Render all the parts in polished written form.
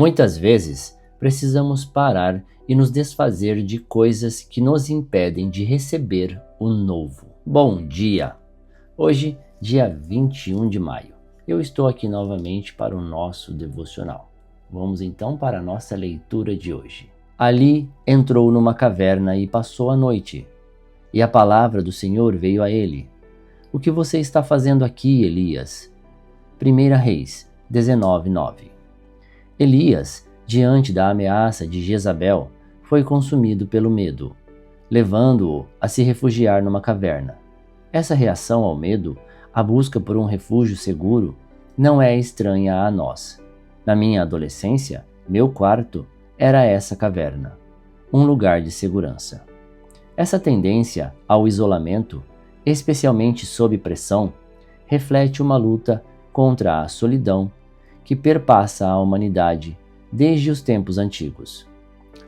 Muitas vezes, precisamos parar e nos desfazer de coisas que nos impedem de receber o novo. Bom dia! Hoje, dia 21 de maio, eu estou aqui novamente para o nosso devocional. Vamos então para a nossa leitura de hoje. Ali entrou numa caverna e passou a noite. E a palavra do Senhor veio a ele. O que você está fazendo aqui, Elias? 1 Reis 19:9. Elias, diante da ameaça de Jezabel, foi consumido pelo medo, levando-o a se refugiar numa caverna. Essa reação ao medo, a busca por um refúgio seguro, não é estranha a nós. Na minha adolescência, meu quarto era essa caverna, um lugar de segurança. Essa tendência ao isolamento, especialmente sob pressão, reflete uma luta contra a solidão que perpassa a humanidade desde os tempos antigos.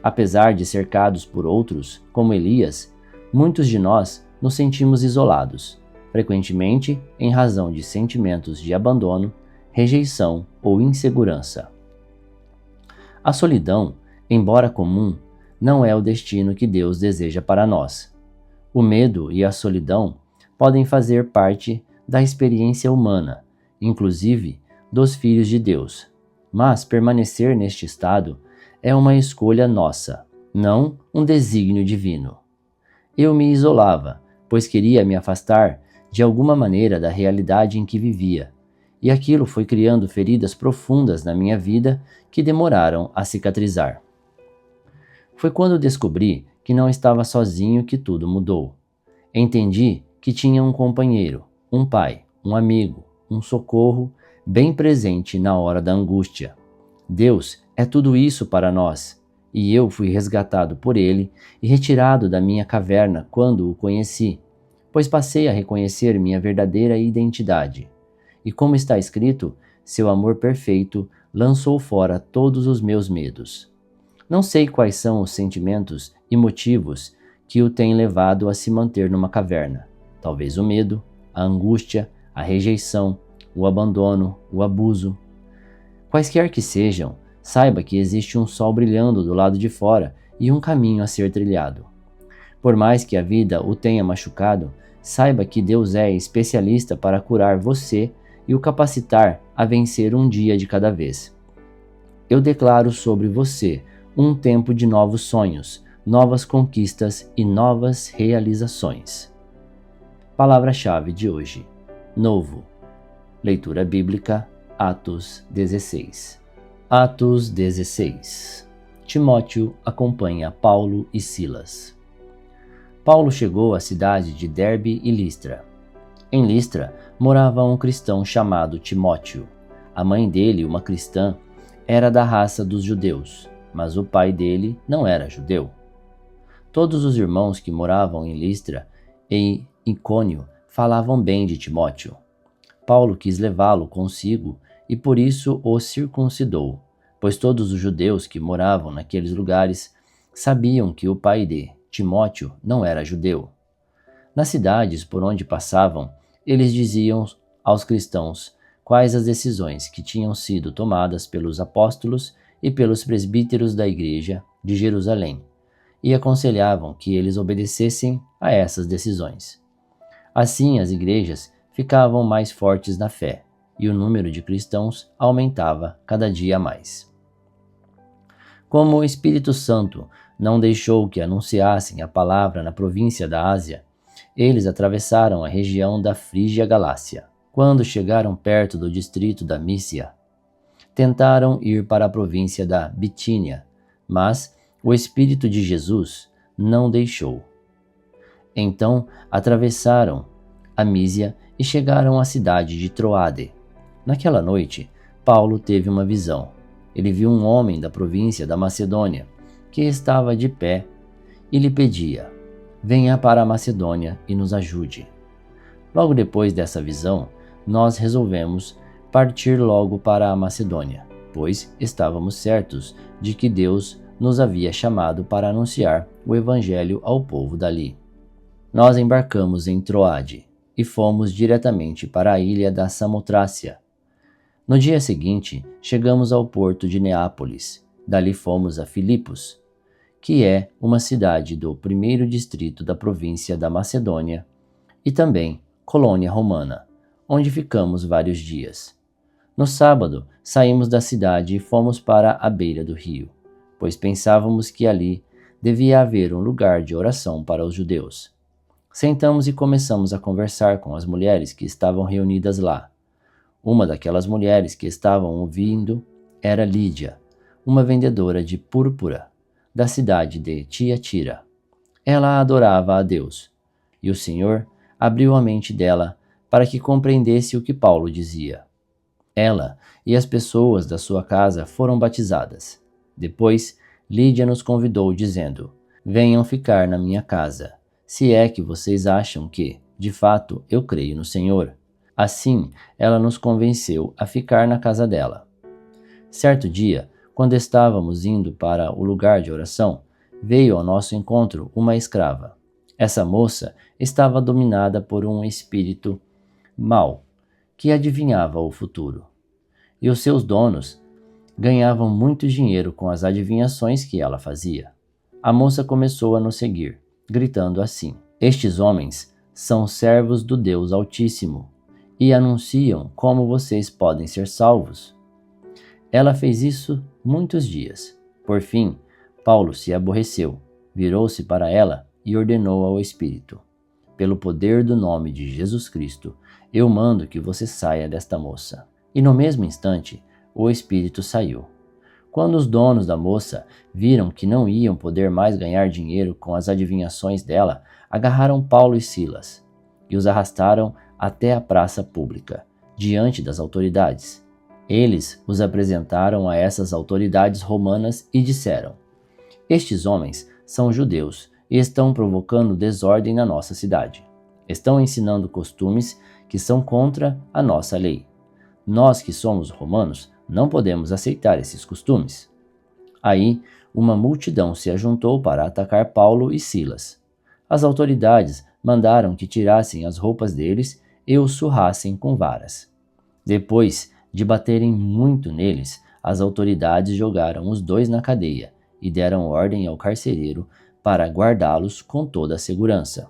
Apesar de cercados por outros, como Elias, muitos de nós nos sentimos isolados, frequentemente em razão de sentimentos de abandono, rejeição ou insegurança. A solidão, embora comum, não é o destino que Deus deseja para nós. O medo e a solidão podem fazer parte da experiência humana, inclusive dos filhos de Deus, mas permanecer neste estado é uma escolha nossa, não um desígnio divino. Eu me isolava, pois queria me afastar de alguma maneira da realidade em que vivia, e aquilo foi criando feridas profundas na minha vida que demoraram a cicatrizar. Foi quando descobri que não estava sozinho que tudo mudou. Entendi que tinha um companheiro, um pai, um amigo, um socorro bem presente na hora da angústia. Deus é tudo isso para nós, e eu fui resgatado por Ele e retirado da minha caverna quando o conheci, pois passei a reconhecer minha verdadeira identidade. E como está escrito, seu amor perfeito lançou fora todos os meus medos. Não sei quais são os sentimentos e motivos que o têm levado a se manter numa caverna. Talvez o medo, a angústia, a rejeição, o abandono, o abuso. Quaisquer que sejam, saiba que existe um sol brilhando do lado de fora e um caminho a ser trilhado. Por mais que a vida o tenha machucado, saiba que Deus é especialista para curar você e o capacitar a vencer um dia de cada vez. Eu declaro sobre você um tempo de novos sonhos, novas conquistas e novas realizações. Palavra-chave de hoje: novo. Leitura bíblica, Atos 16. Atos 16. Timóteo acompanha Paulo e Silas. Paulo chegou à cidade de Derbe e Listra. Em Listra morava um cristão chamado Timóteo. A mãe dele, uma cristã, era da raça dos judeus, mas o pai dele não era judeu. Todos os irmãos que moravam em Listra e Icônio falavam bem de Timóteo. Paulo quis levá-lo consigo e por isso o circuncidou, pois todos os judeus que moravam naqueles lugares sabiam que o pai de Timóteo não era judeu. Nas cidades por onde passavam, eles diziam aos cristãos quais as decisões que tinham sido tomadas pelos apóstolos e pelos presbíteros da igreja de Jerusalém, e aconselhavam que eles obedecessem a essas decisões. Assim, as igrejas ficavam mais fortes na fé, e o número de cristãos aumentava cada dia mais. Como o Espírito Santo não deixou que anunciassem a palavra na província da Ásia, eles atravessaram a região da Frígia Galácia. Quando chegaram perto do distrito da Mísia, tentaram ir para a província da Bitínia, mas o Espírito de Jesus não deixou. Então atravessaram a Mísia e chegaram à cidade de Troade. Naquela noite, Paulo teve uma visão. Ele viu um homem da província da Macedônia, que estava de pé, e lhe pedia: venha para a Macedônia e nos ajude. Logo depois dessa visão, nós resolvemos partir logo para a Macedônia, pois estávamos certos de que Deus nos havia chamado para anunciar o Evangelho ao povo dali. Nós embarcamos em Troade e fomos diretamente para a ilha da Samotrácia. No dia seguinte, chegamos ao porto de Neápolis. Dali fomos a Filipos, que é uma cidade do primeiro distrito da província da Macedônia, e também colônia romana, onde ficamos vários dias. No sábado, saímos da cidade e fomos para a beira do rio, pois pensávamos que ali devia haver um lugar de oração para os judeus. Sentamos e começamos a conversar com as mulheres que estavam reunidas lá. Uma daquelas mulheres que estavam ouvindo era Lídia, uma vendedora de púrpura da cidade de Tiatira. Ela adorava a Deus, e o Senhor abriu a mente dela para que compreendesse o que Paulo dizia. Ela e as pessoas da sua casa foram batizadas. Depois, Lídia nos convidou, dizendo: "Venham ficar na minha casa, se é que vocês acham que, de fato, eu creio no Senhor." Assim, ela nos convenceu a ficar na casa dela. Certo dia, quando estávamos indo para o lugar de oração, veio ao nosso encontro uma escrava. Essa moça estava dominada por um espírito mau, que adivinhava o futuro. E os seus donos ganhavam muito dinheiro com as adivinhações que ela fazia. A moça começou a nos seguir, gritando assim: "Estes homens são servos do Deus Altíssimo e anunciam como vocês podem ser salvos." Ela fez isso muitos dias. Por fim, Paulo se aborreceu, virou-se para ela e ordenou ao espírito: "Pelo poder do nome de Jesus Cristo, eu mando que você saia desta moça." E no mesmo instante, o espírito saiu. Quando os donos da moça viram que não iam poder mais ganhar dinheiro com as adivinhações dela, agarraram Paulo e Silas e os arrastaram até a praça pública, diante das autoridades. Eles os apresentaram a essas autoridades romanas e disseram: "Estes homens são judeus e estão provocando desordem na nossa cidade. Estão ensinando costumes que são contra a nossa lei. Nós que somos romanos não podemos aceitar esses costumes." Aí, uma multidão se ajuntou para atacar Paulo e Silas. As autoridades mandaram que tirassem as roupas deles e os surrassem com varas. Depois de baterem muito neles, as autoridades jogaram os dois na cadeia e deram ordem ao carcereiro para guardá-los com toda a segurança.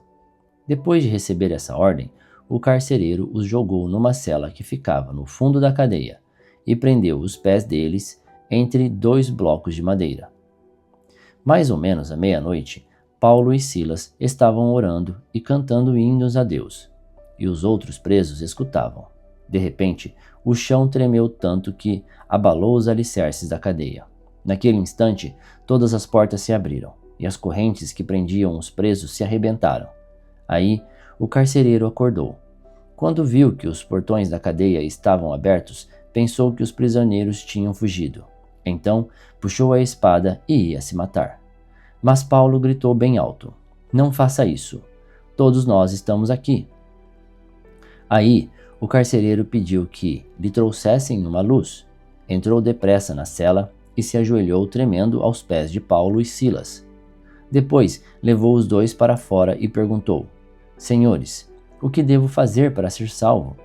Depois de receber essa ordem, o carcereiro os jogou numa cela que ficava no fundo da cadeia e prendeu os pés deles entre dois blocos de madeira. Mais ou menos à meia-noite, Paulo e Silas estavam orando e cantando hinos a Deus, e os outros presos escutavam. De repente, o chão tremeu tanto que abalou os alicerces da cadeia. Naquele instante, todas as portas se abriram, e as correntes que prendiam os presos se arrebentaram. Aí, o carcereiro acordou. Quando viu que os portões da cadeia estavam abertos, pensou que os prisioneiros tinham fugido. Então, puxou a espada e ia se matar. Mas Paulo gritou bem alto: "Não faça isso. Todos nós estamos aqui." Aí, o carcereiro pediu que lhe trouxessem uma luz. Entrou depressa na cela e se ajoelhou tremendo aos pés de Paulo e Silas. Depois, levou os dois para fora e perguntou: "Senhores, o que devo fazer para ser salvo?"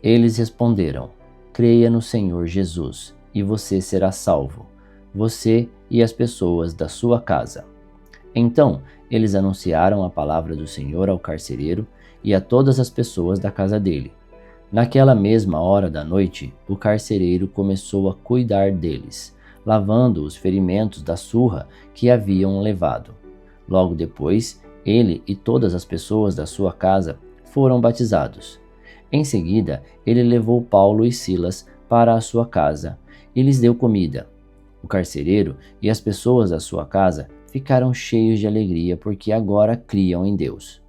Eles responderam: "Creia no Senhor Jesus, e você será salvo, você e as pessoas da sua casa." Então, eles anunciaram a palavra do Senhor ao carcereiro e a todas as pessoas da casa dele. Naquela mesma hora da noite, o carcereiro começou a cuidar deles, lavando os ferimentos da surra que haviam levado. Logo depois, ele e todas as pessoas da sua casa foram batizados. Em seguida, ele levou Paulo e Silas para a sua casa e lhes deu comida. O carcereiro e as pessoas da sua casa ficaram cheios de alegria porque agora criam em Deus.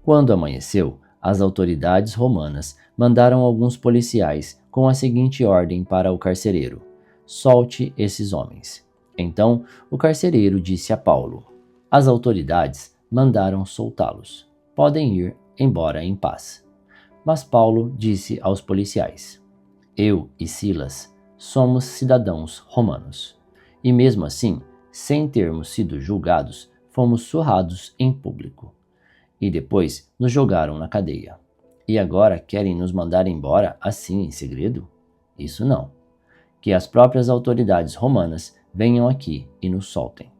Quando amanheceu, as autoridades romanas mandaram alguns policiais com a seguinte ordem para o carcereiro: "Solte esses homens." Então, o carcereiro disse a Paulo: "As autoridades mandaram soltá-los. Podem ir embora em paz." Mas Paulo disse aos policiais: "Eu e Silas somos cidadãos romanos. E mesmo assim, sem termos sido julgados, fomos surrados em público. E depois nos jogaram na cadeia. E agora querem nos mandar embora assim em segredo?" Isso não. Que as próprias autoridades romanas venham aqui e nos soltem.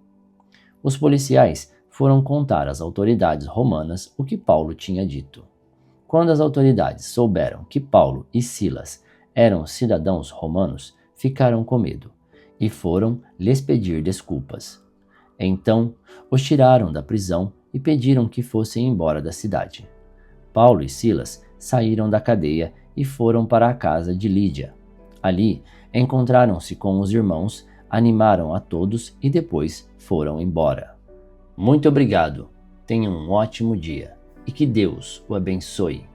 Os policiais foram contar às autoridades romanas o que Paulo tinha dito. Quando as autoridades souberam que Paulo e Silas eram cidadãos romanos, ficaram com medo e foram lhes pedir desculpas. Então, os tiraram da prisão e pediram que fossem embora da cidade. Paulo e Silas saíram da cadeia e foram para a casa de Lídia. Ali, encontraram-se com os irmãos, animaram a todos e depois foram embora. Muito obrigado. Tenha um ótimo dia e que Deus o abençoe.